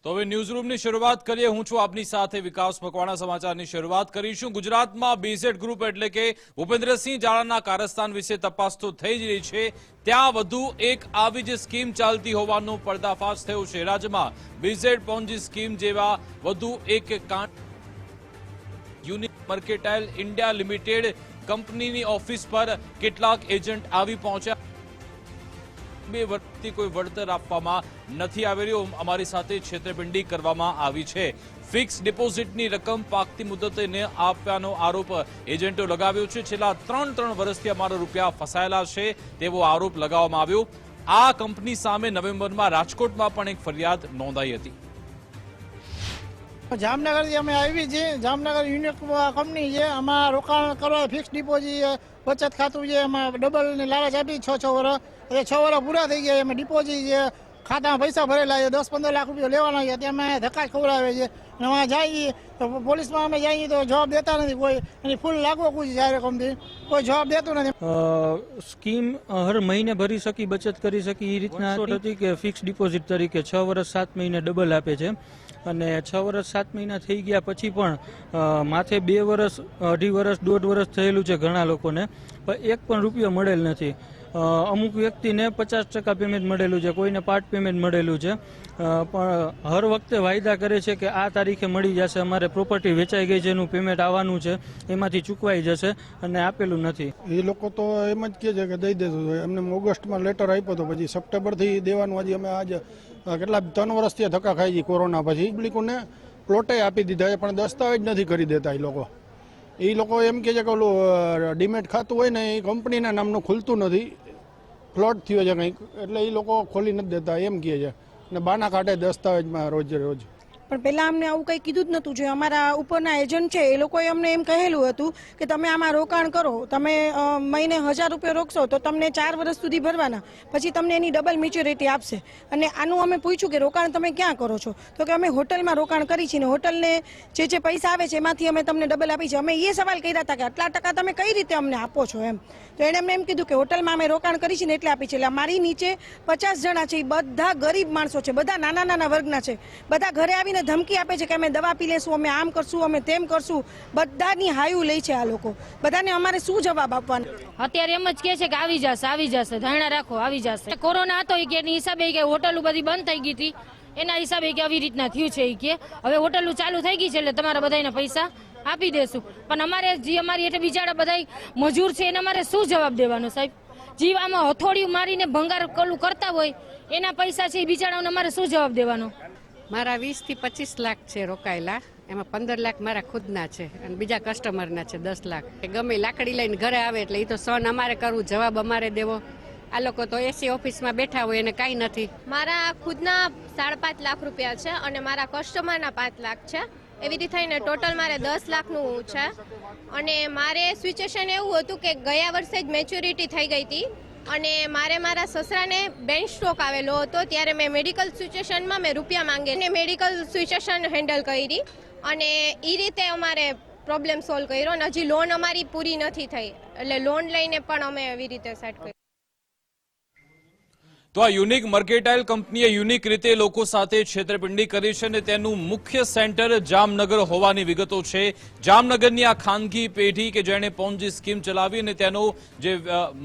તો હવે ન્યૂઝરૂમની શરૂઆત કરીએ। હું છું આપની સાથે વિકાસ મકવાણા। સમાચારની શરૂઆત કરીશું। ગુજરાતમાં બીઝેડ ગ્રુપ એટલે કે ભૂપેન્દ્રસિંહ ઝાલાના કારસ્તાન વિશે તપાસ તો થઈ જ રહી છે, ત્યાં વધુ એક આવી જ સ્કીમ ચાલતી હોવાનો પર્દાફાશ થયો છે। રાજ્યમાં બીઝેડ પોન્જી સ્કીમ જેવા વધુ એક કાંડ યુનિક મર્કેટાઇલ ઇન્ડિયા લિમિટેડ કંપનીની ઓફિસ પર કેટલાક એજન્ટ આવી પહોંચ્યા। 2 વર્ષથી કોઈ વળતર આપવામાં નથી આવી રહ્યું। અમારી સાથે છેતરપિંડી કરવામાં આવી છે। ફિક્સ ડિપોઝિટની રકમ પાકતી મુદતે ન આપવાનો આરોપ એજન્ટો લગાવ્યો છે। છેલ્લા 3 વર્ષથી અમારા રૂપિયા ફસાયેલા છે તેવો આરોપ લગાવવામાં આવ્યો। આ કંપની સામે નવેમ્બરમાં રાજકોટમાં પણ એક ફરિયાદ નોંધાઈ હતી। જામનગરથી અમે આવી છે। જામનગર યુનિક કંપની છે, આમાં રોકાણ કરવા ફિક્સ ડિપોઝિટ બચત ખાતું છે, એમાં ડબલની લાલચ આપી 6 વર્ષ, એટલે 6 વર્ષ પૂરા થઈ ગયા। એમાં ડિપોઝિટ છે, ખાતામાં પૈસા ભરેલા છે, 10-15 લાખ રૂપિયા લેવાના છે, ત્યાં અમે ધક્કા જ ખવડાવે છે। અને વहाँ જઈએ તો પોલીસમાં અમે જઈએ તો જવાબ દેતા નથી કોઈ, એની ફૂલ લાગવો કોઈ છે રકમથી કોઈ જવાબ દેતું નથી। સ્કીમ હર મહિને ભરી શકી, બચત કરી શકી એ રીતના હતી કે ફિક્સ ડિપોઝિટ તરીકે 6 વર્ષ 7 મહિને ડબલ આપે છે। અને 6 વર્ષ 7 મહિના થઈ ગયા પછી પણ માથે 2 વર્ષ 2.5 વર્ષ 1.5 વર્ષ થયેલું છે ઘણા લોકોને, પણ એક પણ રૂપિયો મળેલ નથી। અમુક વ્યક્તિને 50% પેમેન્ટ મળેલું છે, કોઈને પાર્ટ પેમેન્ટ મળેલું છે, પણ હર વખતે વાયદા કરે છે કે આ તારીખે મળી જશે, અમારે પ્રોપર્ટી વેચાઈ ગઈ છે, એનું પેમેન્ટ આવવાનું છે, એમાંથી ચૂકવાઈ જશે, અને આપેલું નથી। એ લોકો તો એમ જ કહે છે કે દઈ દેશું। એમને ઓગસ્ટમાં લેટર આપ્યો હતો, પછી સપ્ટેમ્બરથી દેવાનું। હજી અમે આજે કેટલા 3 વર્ષથી ધક્કા ખાઈ છીએ કોરોના પછી। પબ્લિકોને પ્લોટે આપી દીધા છે, પણ દસ્તાવેજ નથી કરી દેતા એ લોકો એમ કહે છે કે ઓલું ડીમેટ ખાતું હોય ને એ કંપનીના નામનું ખુલતું નથી, ફ્લોટ થયો છે કંઈક, એટલે એ લોકો ખોલી નથી દેતા એમ કહે છે, અને બાના કાઢે દસ્તાવેજમાં રોજે રોજ। પણ પહેલાં અમને આવું કંઈ કીધું જ નહોતું। જે અમારા ઉપરના એજન્ટ છે એ લોકોએ અમને એમ કહેલું હતું કે તમે આમાં રોકાણ કરો, તમે મહિને 1000 રૂપિયા રોકશો તો તમને 4 વર્ષ સુધી ભરવાના, પછી તમને એની ડબલ મેચ્યોરિટી આપશે। અને આનું અમે પૂછ્યું કે રોકાણ તમે ક્યાં કરો છો, તો કે અમે હોટલમાં રોકાણ કરી છીએ ને હોટલને જે પૈસા આવે છે એમાંથી અમે તમને ડબલ આપી છે। અમે એ સવાલ કર્યા હતા કે આટલા ટકા તમે કઈ રીતે અમને આપો છો એમ, તો એણે અમને એમ કીધું કે હોટલમાં અમે રોકાણ કરી છીએ ને એટલે આપી છે। એટલે મારી નીચે 50 જણા છે, એ બધા ગરીબ માણસો છે, બધા નાના વર્ગના છે, બધા ઘરે આવીને ધમકી આપે છે કે અમે દવા પી લેશું, અમે આમ કરશું, અમે તેમ કરશું, બધાની હાયું લે છે આ લોકો। બધાને અમારે શું જવાબ આપવાનો? અત્યારે એમ જ કહે છે કે આવી જશે, ધારણા રાખો આવી જશે। કોરોના હતો કે એની હિસાબે કે હોટલો બધી બંધ થઈ ગઈ હતી, એના હિસાબે કે આવી રીતના થયું છે કે હવે હોટલો ચાલુ થઈ ગઈ છે એટલે તમારા બધાને પૈસા આપી દેશું। પણ અમારે જે અમારી એટલે બિચારા બધા મજૂર છે એને અમારે શું જવાબ દેવાનો સાહેબ? જીવ આમાં હથોડિયું મારીને ભંગાર કલું કરતા હોય એના પૈસા છે એ બિચારાઓને અમારે શું જવાબ દેવાનો? મારા 20 થી 25 લાખ છે રોકાયેલા, એમાં 15 લાખ મારા ખુદના છે અને બીજા કસ્ટમરના છે 10 લાખ। ગમે લાકડી લઈને ઘરે આવે એટલે એ તો સહન અમારે કરવું, જવાબ અમારે દેવો। આ લોકો તો એસી ઓફિસમાં બેઠા હોય એને કાંઈ નથી। મારા ખુદના 5.5 લાખ રૂપિયા છે અને મારા કસ્ટમરના 5 લાખ છે, એવી રીતે થઈને ટોટલ મારે 10 લાખનું છે। અને મારે સિચ્યુએશન એવું હતું કે ગયા વર્ષે જ મેચ્યોરિટી થઈ ગઈ હતી અને મારા સસરાને બેન્ચ સ્ટ્રોક આવેલો હતો, ત્યારે મેં મેડિકલ સિચ્યુએશનમાં મેં રૂપિયા માંગીને મેડિકલ સિચ્યુએશન હેન્ડલ કરી અને એ રીતે અમારે પ્રોબ્લેમ સોલ્વ કર્યો। અને હજી લોન અમારી પૂરી નથી થઈ, એટલે લોન લઈને પણ અમે એવી રીતે સેટ કરી। તો આ યુનિક મર્કેટાઇલ કંપનીએ યુનિક રીતે લોકો સાથે છેતરપિંડી કરી છે અને તેનું મુખ્ય સેન્ટર જામનગર હોવાની વિગતો છે। જામનગરની આ ખાનગી પેઢી કે જેણે પોન્જી સ્કીમ ચલાવી અને તેનો જે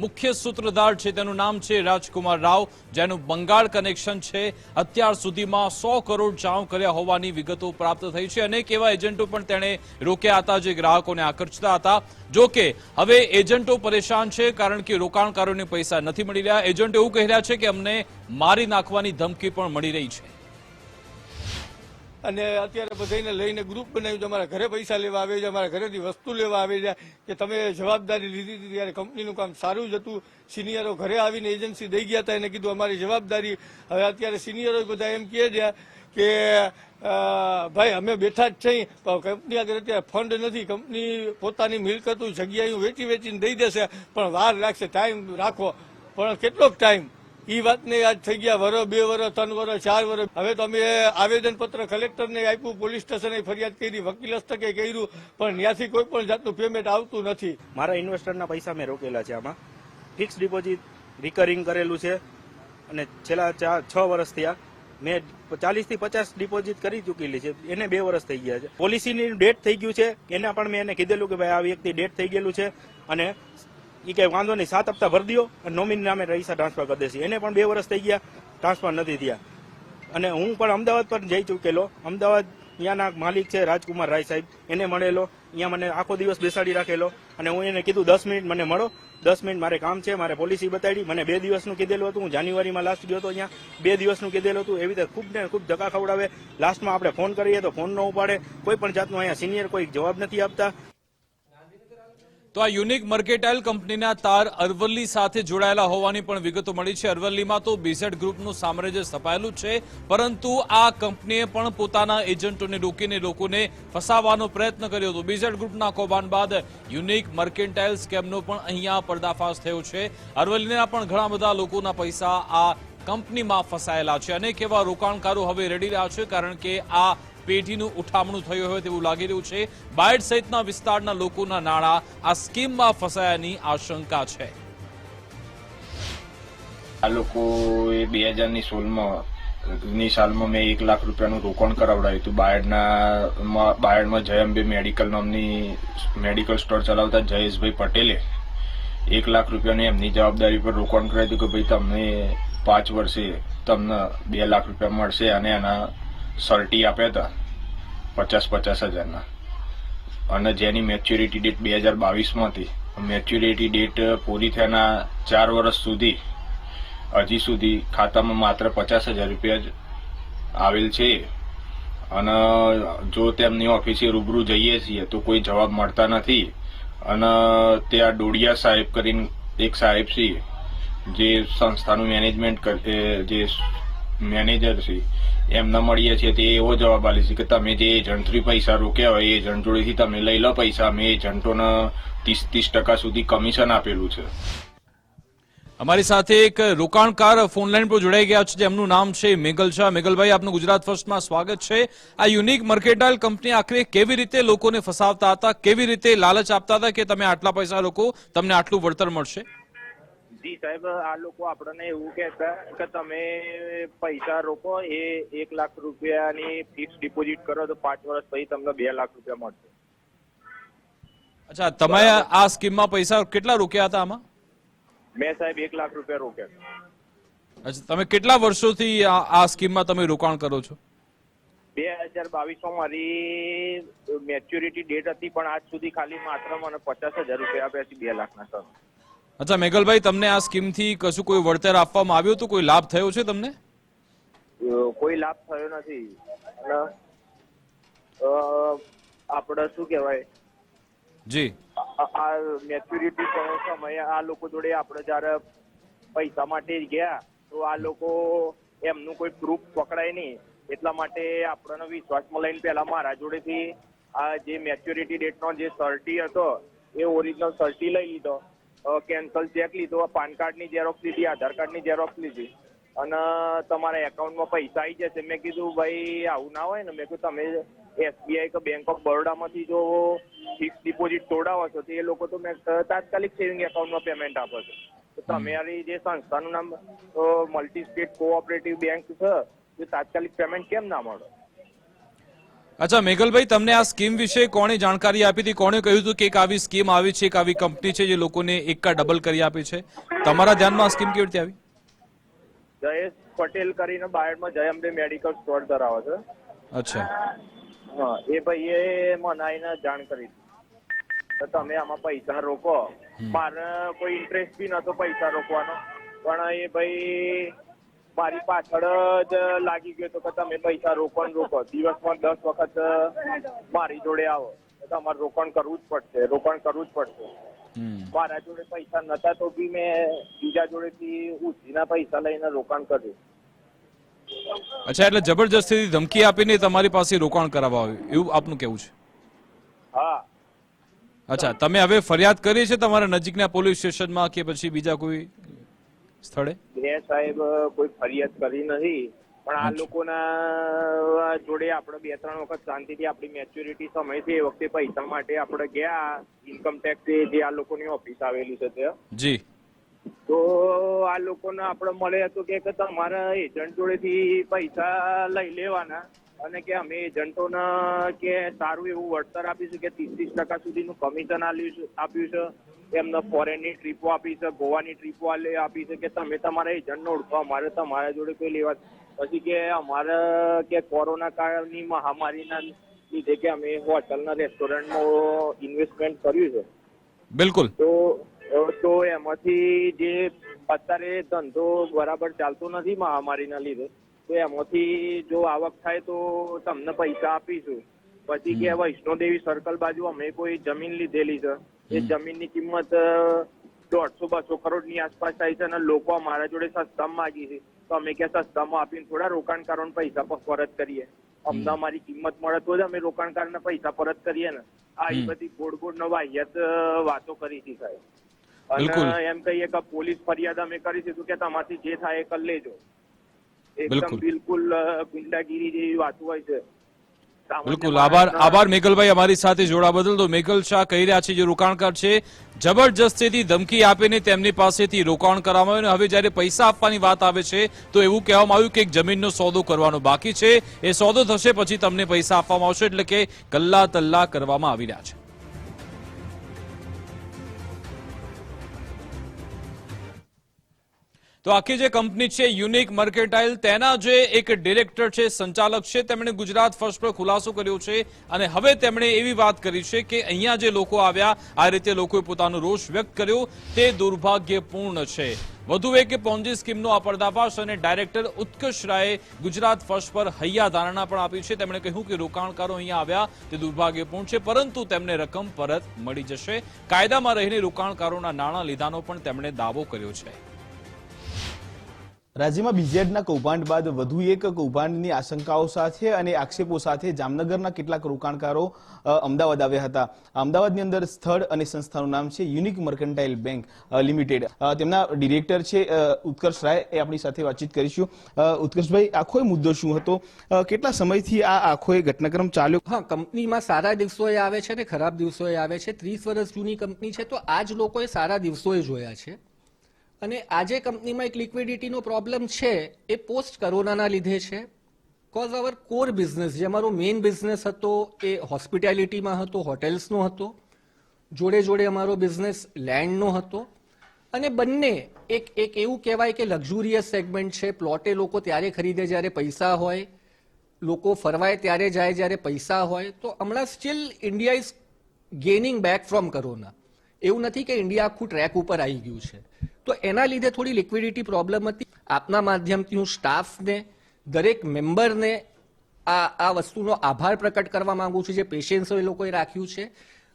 મુખ્ય સૂત્રધાર છે તેનું નામ છે રાજકુમાર રાવ, જેનું બંગાળ કનેક્શન છે। અત્યાર સુધીમાં 100 કરોડ ચાઉ કર્યા હોવાની વિગતો પ્રાપ્ત થઈ છે। અનેક એવા એજન્ટો પણ તેણે રોક્યા હતા જે ગ્રાહકોને આકર્ષતા હતા। જો કે હવે એજન્ટો પરેશાન છે કારણ કે રોકાણકારોને પૈસા નથી મળી રહ્યા। એજન્ટો એવું કહી રહ્યા છે કે અમને મારી નાખવાની ધમકી પણ મળી રહી છે। અને અત્યારે બધાને લઈને ગ્રુપ બનાવ્યું છે, અમારા ઘરે પૈસા લેવા આવે છે, અમારા ઘરેથી વસ્તુ લેવા આવે છે કે તમે જવાબદારી લીધી હતી ત્યારે કંપનીનું કામ સારું જ હતું। સિનિયરો ઘરે આવીને એજન્સી દઈ ગયા હતા, એને કીધું અમારી જવાબદારી। હવે અત્યારે સિનિયરો બધા એમ કહે છે કે ભાઈ અમે બેઠા જ છીએ, કંપની આગળ અત્યારે ફંડ નથી, કંપની પોતાની મિલકતું જગ્યાએ વેચીને દઈ દેશે, પણ વાર લાગશે, ટાઈમ રાખો। પણ કેટલોક ટાઈમ? એ વાતને આજ થઈ ગયા 1 2 વર્ષ 3 વર્ષ 4 વર્ષ। હવે તો અમે આવેદનપત્ર કલેક્ટરને આપ્યું, પોલીસ સ્ટેશને ફરિયાદ કરી, વકીલ હસ્તકે કર્યું, પણ ત્યાંથી કોઈ પણ જાતનું પેમેન્ટ આવતું નથી। મારા ઇન્વેસ્ટરના પૈસા મેં રોકેલા છે, આમાં ફિક્સ ડિપોઝિટ રિકરિંગ કરેલું છે અને છેલ્લા 6 વર્ષ થયા મેં 40 થી 50 ડિપોઝિટ કરી ચૂકેલી છે, એને 2 વર્ષ થઈ ગયા છે. પોલિસીની ડેટ થઈ ગયું છે, એના પણ મેં એને કીધેલું કે ભાઈ આ વ્યક્તિ ડેટ થઈ ગયેલું છે અને એ કઈ વાંધો નહીં 7 હપ્તા ભરી દો અને નોમિની નામે પૈસા ટ્રાન્સફર કરી દેશે. એને પણ 2 વર્ષ થઈ ગયા, ટ્રાન્સફર નથી થયા. અને હું પણ અમદાવાદ પર જઈ ચૂકેલો. અમદાવાદ ત્યાંના માલિક છે રાજકુમાર રાય સાહેબ, એને મળેલો. અહીંયા મને આખો દિવસ બેસાડી રાખેલો અને હું એને કીધું 10 મિનિટ મને મળો, 10 મિનિટ મારે કામ છે, મારે પોલિસી બતાડી. મને 2 દિવસનું કીધેલું હતું. હું જાન્યુઆરીમાં લાસ્ટ ગયો હતો, અહીંયા 2 દિવસનું કીધેલું હતું. એવી રીતે ખૂબ ને ખૂબ ધક્કા ખવડાવે. લાસ્ટમાં આપણે ફોન કરીએ તો ફોન ન ઉપાડે. કોઈ પણ જાતનો અહીંયા સિનિયર કોઈ જવાબ નથી આપતા. તો આ યુનિક મર્કેટાઇલ કંપનીના તાર અરવલ્લી સાથે જોડાયેલા હોવાની પણ વિગતો મળી છે. અરવલ્લીમાં તો બીઝેડ ગ્રુપનું સામ્રાજ્ય સ્થપાયેલું છે, પરંતુ આ કંપનીએ પણ પોતાના એજન્ટોને રોકીને લોકોને ફસાવવાનો પ્રયત્ન કર્યો હતો. બીઝેડ ગ્રુપના કૌભાંડ બાદ યુનિક મર્કેટાઇલ સ્કેમનો પણ અહીંયા પર્દાફાશ થયો છે. અરવલ્લીના પણ ઘણા બધા લોકોના પૈસા આ કંપનીમાં ફસાયેલા છે. અનેક એવા રોકાણકારો હવે રડી રહ્યા છે, કારણ કે આ પેઢીનું ઉઠામણું થયું હોય તેવું લાગી રહ્યું છે. બાયડ સહિતના વિસ્તારના લોકોના નાણાં આ સ્કીમમાં ફસાયાની આશંકા છે. આ લોકોએ 2016 સાલમાં મેં 1 લાખ રૂપિયાનું રોકાણ કરાવડાવ્યું હતું. બાયડમાં જયંબે મેડિકલ નામની મેડિકલ સ્ટોર ચલાવતા જયેશભાઈ પટેલે 1 લાખ રૂપિયાની એમની જવાબદારી પર રોકાણ કરાવ્યું હતું કે ભાઈ તમને 5 વર્ષે તમને 2 લાખ રૂપિયા મળશે, અને એના સર્ટી આપ્યા હતા 50,000 અને જેની મેચ્યોરિટી ડેટ 2022 હતી. મેચ્યોરિટી ડેટ પૂરી થયાના 4 વર્ષ સુધી હજી સુધી ખાતામાં માત્ર 50,000 રૂપિયા જ આવેલ છે. અને જો તેમની ઓફિસે રૂબરૂ જઈએ છીએ તો કોઈ જવાબ મળતા નથી. અને ત્યાં ડોડિયા સાહેબ કરીને એક સાહેબ છે, જે સંસ્થાનું મેનેજમેન્ટ જે મેનેજર છે, એમને મળીએ છીએ તે એવો જવાબ આપે છે કે તમે જે એજન્ટથી પૈસા રોક્યા હોય એ એજન્ટ જોડેથી તમે લઈ લો પૈસા. અમે એજન્ટોને 30% સુધી કમિશન આપેલું છે. અમારી સાથે એક રોકાણકાર ફોનલાઈન પર જોડાઈ ગયા છે, જેમનું નામ છે મેગલ શાહ. મેગલભાઈ, આપનું ગુજરાત ફર્સ્ટમાં સ્વાગત છે. આ યુનિક મર્કેટાઇલ કંપની આખરે કેવી રીતે લોકોને ફસાવતા હતા, કેવી રીતે લાલચ આપતા હતા કે તમે આટલા પૈસા રોકો, તમને આટલું વળતર મળશે? જી સાહેબ, આ લોકો આપણને એવું કહેતા કે તમે પૈસા રોકો, એ 1 લાખ રૂપિયાની ફિક્સ ડિપોઝિટ કરો તો 5 વર્ષ પછી તમને 2 લાખ રૂપિયા મળશે. અચ્છા, તમે આ સ્કીમમાં પૈસા કેટલા રોક્યા હતા આમાં? મેં સાહેબ 1 લાખ રૂપિયા રોક્યા. અચ્છા, તમે કેટલા વર્ષોથી આ સ્કીમમાં તમે રોકાણ કરો છો? 2022 મારી મેચ્યોરિટી ડેટ હતી, પણ આજ સુધી ખાલી માત્ર મને 50,000 રૂપિયા આપ્યા છે 2 લાખના સર. અચ્છા મેગલભાઈ, તમને આ સ્કીમથી કશું કોઈ વળતર આપવામાં આવ્યું હતું? કોઈ લાભ થયો છે તમને? કોઈ લાભ થયો નથી. આપણે શું કહેવાય, જી, આ મેચ્યોરિટી સમયે આ લોકો જોડે આપણે જયારે પૈસા માટે ગયા તો આ લોકો એમનું કોઈ પ્રૂફ પકડાય નહીં, એટલા માટે આપણને વિશ્વાસમાં લઈને પહેલા મારા જોડેથી આ જે મેચ્યોરિટી ડેટનો જે સર્ટી હતો એ ઓરિજિનલ સર્ટી લઈ લીધો, કેન્સલ ચેક લીધો, પાન કાર્ડની ઝેરોક્સ લીધી, આધાર કાર્ડની ઝેરોક્સ લીધી અને તમારા એકાઉન્ટમાં પૈસા આવી જશે. મેં કીધું ભાઈ આવું ના હોય ને. મેં કીધું તમે SBI કે બેંક ઓફ બરોડામાંથી જો ફિક્સ ડિપોઝિટ તોડાવો છો તો એ લોકો તો મેં તાત્કાલિક સેવિંગ એકાઉન્ટમાં પેમેન્ટ આપો છો. તો તમારી જે સંસ્થાનું નામ મલ્ટી સ્ટેટ કોઓપરેટિવ બેંક છે એ તાત્કાલિક પેમેન્ટ કેમ ના મળે? અચ્છા મેગલભાઈ, તમને આ સ્કીમ વિશે કોણે જાણકારી આપી હતી? કોણે કહ્યું હતું કે એક આવી સ્કીમ આવી છે, એક આવી કંપની છે જે લોકોને એકા ડબલ કરી આપે છે? તમારા ધ્યાનમાં આ સ્કીમ કેવી રીતે આવી? જયેશ પટેલ કરીને બાયડમાં જયંબે મેડિકલ સ્ટોર ધરાવે છે. અચ્છા, હા, એ ભાઈએ મને આવીને જાણ કરી તો તમે આમાં પૈસા રોકો. મારે કોઈ ઇન્ટરેસ્ટ બી નતો પૈસા રોકવાનો, પણ એ ભાઈ મારી પાછળ જ લાગી ગયો તો કે તમે પૈસા રોકો. દિવસમાં 10 વખત મારી જોડે આવો, તમારે રોકાણ કરવું જ પડશે. મારા જોડે પૈસા નતા તો બી મેં બીજા જોડેથી ઉછીના પૈસા લઈને રોકાણ કર્યું. અચ્છા, એટલે જબરજસ્તીથી ધમકી આપીને તમારી પાસે રોકાણ કરાવવા આવ્યું, એવું આપનું કેવું છે? હા. અચ્છા, તમે હવે ફરિયાદ કરી છે તમારા નજીકના પોલીસ સ્ટેશનમાં કે પછી બીજા કોઈ સ્થળે? સાહેબ કોઈ ફરિયાદ કરી નથી, પણ આ લોકોના જોડે આપણે 2-3 વખત શાંતિથી આપણી મેચ્યોરિટી સમય છે એ વખતે પૈસા માટે આપણે ગયા ઇન્કમ ટેક્સ જે આ લોકોની ઓફિસ આવેલી છે ત્યાં. જી. તો આ લોકોને આપણે મળે તો કે તમારા એજન્ટ જોડેથી પૈસા લઈ લેવાના અને કે અમે એજન્ટોને કે સારું એવું વળતર આપીશું કે 30% સુધીનું કમિશન આપ્યું છે, એમને ફોરેનની ટ્રીપો આપી છે, ગોવાની ટ્રીપો આપી છે કે તમે તમારા એજન્ટને ઓળખો, અમારે તમારા જોડે કોઈ લેવા. પછી કે અમારે કે કોરોના કાળની મહામારીના લીધે કે અમે હોટલના રેસ્ટોરન્ટમાં ઇન્વેસ્ટમેન્ટ કર્યું છે. બિલકુલ. તો એમાંથી જે અત્યારે ધંધો બરાબર ચાલતો નથી મહામારીના લીધે, તો એમાંથી જો આવક થાય તો તમને પૈસા આપીશું. પછી કે વૈષ્ણોદેવી સર્કલ બાજુ અમે કોઈ જમીન લીધેલી છે, એ જમીનની કિંમત 150-200 કરોડની આસપાસ થાય છે અને લોકો અમારા જોડે સસ્તામાં માગી છે, તો અમે કે સસ્તામાં આપીને થોડા રોકાણકારોને પૈસા પરત કરીએ. અમને અમારી કિંમત મળે તો જ અમે રોકાણકારોને પૈસા પરત કરીએ ને. આ બધી ગોળ વાહિયાત વાતો કરી છે સાહેબ. અને એમ કહીએ કે પોલીસ ફરિયાદ અમે કરી છે કે તમારથી જે થાય એ કરી લેજો. એકદમ બિલકુલ ગુંડાગીરી જેવી વાતો હોય છે. બિલકુલ. આભાર મેઘલભાઈ અમારી સાથે જોડા બદલ. તો મેઘલ શાહ કહી રહ્યા છે જે રોકાણકાર છે જબરજસ્તીથી ધમકી આપીને તેમની પાસેથી રોકાણ કરવામાં આવ્યું, અને હવે જયારે પૈસા આપવાની વાત આવે છે તો એવું કહેવામાં આવ્યું કે એક જમીનનો સોદો કરવાનો બાકી છે, એ સોદો થશે પછી તમને પૈસા આપવામાં આવશે, એટલે કે કલ્લા તલ્લા કરવામાં આવી રહ્યા છે. તો આખી જે કંપની છે યુનિક મર્કેન્ટાઇલ, તેના જે એક ડિરેક્ટર છે, સંચાલક છે, તેમણે ગુજરાત ફર્સ્ટ પર ખુલાસો કર્યો છે અને હવે તેમણે એવી વાત કરી છે કે અહીંયા જે લોકો આવ્યા, આ રીતે લોકોએ પોતાનો રોષ વ્યક્ત કર્યો, તે દુર્ભાગ્યપૂર્ણ છે. વધુ એક પોન્જી સ્કીમનો આ પર્દાફાશ, અને ડાયરેક્ટર ઉત્કર્ષ રાયે ગુજરાત ફર્સ્ટ પર હૈયા ધારણા પણ આપી છે. તેમણે કહ્યું કે રોકાણકારો અહીંયા આવ્યા તે દુર્ભાગ્યપૂર્ણ છે, પરંતુ તેમને રકમ પરત મળી જશે. કાયદામાં રહીને રોકાણકારોના નાણાં લીધાનો પણ તેમણે દાવો કર્યો છે. રાજ્યમાં બીઝેડના કૌભાંડ બાદ વધુ એક કૌભાંડની આશંકાઓ સાથે અને આક્ષેપો સાથે જામનગરના કેટલાક રોકાણકારો અમદાવાદ આવ્યા હતા. અમદાવાદની અંદર સ્થળ અને સંસ્થાનું નામ છે યુનિક મર્કન્ટાઇલ બેંક લિમિટેડ. તેમના ડિરેક્ટર છે ઉત્કર્ષ રાય, એ આપણી સાથે વાતચીત કરીશું. ઉત્કર્ષભાઈ, આખો મુદ્દો શું હતો? કેટલા સમયથી આ આખો ઘટનાક્રમ ચાલ્યો? હા, કંપનીમાં સારા દિવસોએ આવે છે ને ખરાબ દિવસોએ આવે છે. 30 વર્ષ જૂની કંપની છે, તો આ જ લોકોએ સારા દિવસોએ જોયા છે. અને આજે કંપનીમાં એક લિક્વિડિટીનો પ્રોબ્લેમ છે, એ પોસ્ટ કોરોનાના લીધે છે. કોઝ અવર કોર બિઝનેસ, જે અમારો મેઇન બિઝનેસ હતો, એ હોસ્પિટાલિટીમાં હતો, હોટેલ્સનો હતો. જોડે જોડે અમારો બિઝનેસ લેન્ડનો હતો. અને બંને એક એવું કહેવાય કે લક્ઝુરિયસ સેગમેન્ટ છે. પ્લોટે લોકો ત્યારે ખરીદે જ્યારે પૈસા હોય, લોકો ફરવાય ત્યારે જાય જ્યારે પૈસા હોય. તો હમણાં still India is gaining back from corona. એવું નથી કે ઇન્ડિયા આખું ટ્રેક ઉપર આવી ગયું છે. તો એના લીધે થોડી લિક્વિડિટી પ્રોબ્લેમ હતી. આપના માધ્યમથી હું સ્ટાફને, દરેક મેમ્બરને આ વસ્તુનો આભાર પ્રકટ કરવા માંગુ છું, જે પેશન્સ એ લોકોએ રાખ્યું છે.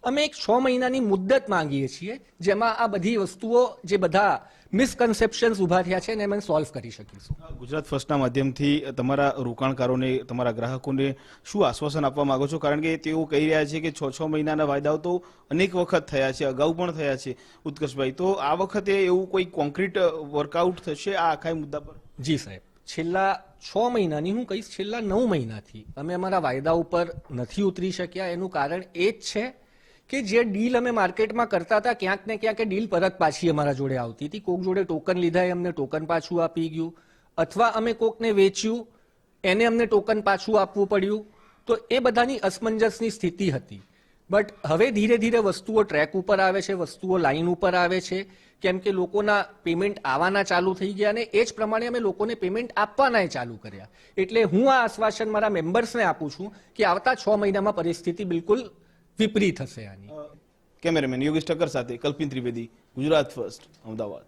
અમે એક 6 મહિનાની મુદ્દત માંગીએ છીએ, જેમાં આ બધી વસ્તુઓ, જે બધા મિસકન્સેપ્શન્સ ઉભા થયા છે, એને અમે સોલ્વ કરી શકીશું. ગુજરાત ફર્સ્ટના માધ્યમથી તમારા રોકાણકારોને, તમારા ગ્રાહકોને શું આશ્વાસન આપવા માંગો છો? કારણ કે તેઓ કહી રહ્યા છે કે 6 મહિનાના વાયદાઓ તો અનેક વખત થયા છે, અગાઉ પણ થયા છે. ઉત્કર્ષભાઈ, તો આ વખતે એવું કોઈ કોન્ક્રીટ વર્કઆઉટ થશે આ આખા મુદ્દા પર? જી સાહેબ, છેલ્લા 6 મહિનાની, હું કહીશ છેલ્લા 9 મહિનાથી અમે અમારા વાયદા ઉપર નથી ઉતરી શક્યા. એનું કારણ એ જ છે કે જે ડીલ અમે માર્કેટમાં કરતા હતા, ક્યાંક ને ક્યાંક એ ડીલ પરત પાછી અમારા જોડે આવતી હતી. કોક જોડે ટોકન લીધા, અમને ટોકન પાછું આપી ગયું, અથવા અમે કોકને વેચ્યું, એને અમને ટોકન પાછું આપવું પડ્યું. તો એ બધાની અસમંજસની સ્થિતિ હતી. બટ હવે ધીરે ધીરે વસ્તુઓ ટ્રેક ઉપર આવે છે, વસ્તુઓ લાઈન ઉપર આવે છે, કેમ કે લોકોના પેમેન્ટ આવવાના ચાલુ થઈ ગયા, અને એ જ પ્રમાણે અમે લોકોને પેમેન્ટ આપવાના ચાલુ કર્યા. એટલે હું આ આશ્વાસન મારા મેમ્બર્સને આપું છું કે આવતા 6 મહિનામાં પરિસ્થિતિ બિલકુલ વિપરીત હશે આની. કેમેરામેન યોગેશ ઠક્કર સાથે કલ્પિન ત્રિવેદી, ગુજરાત ફર્સ્ટ, અમદાવાદ.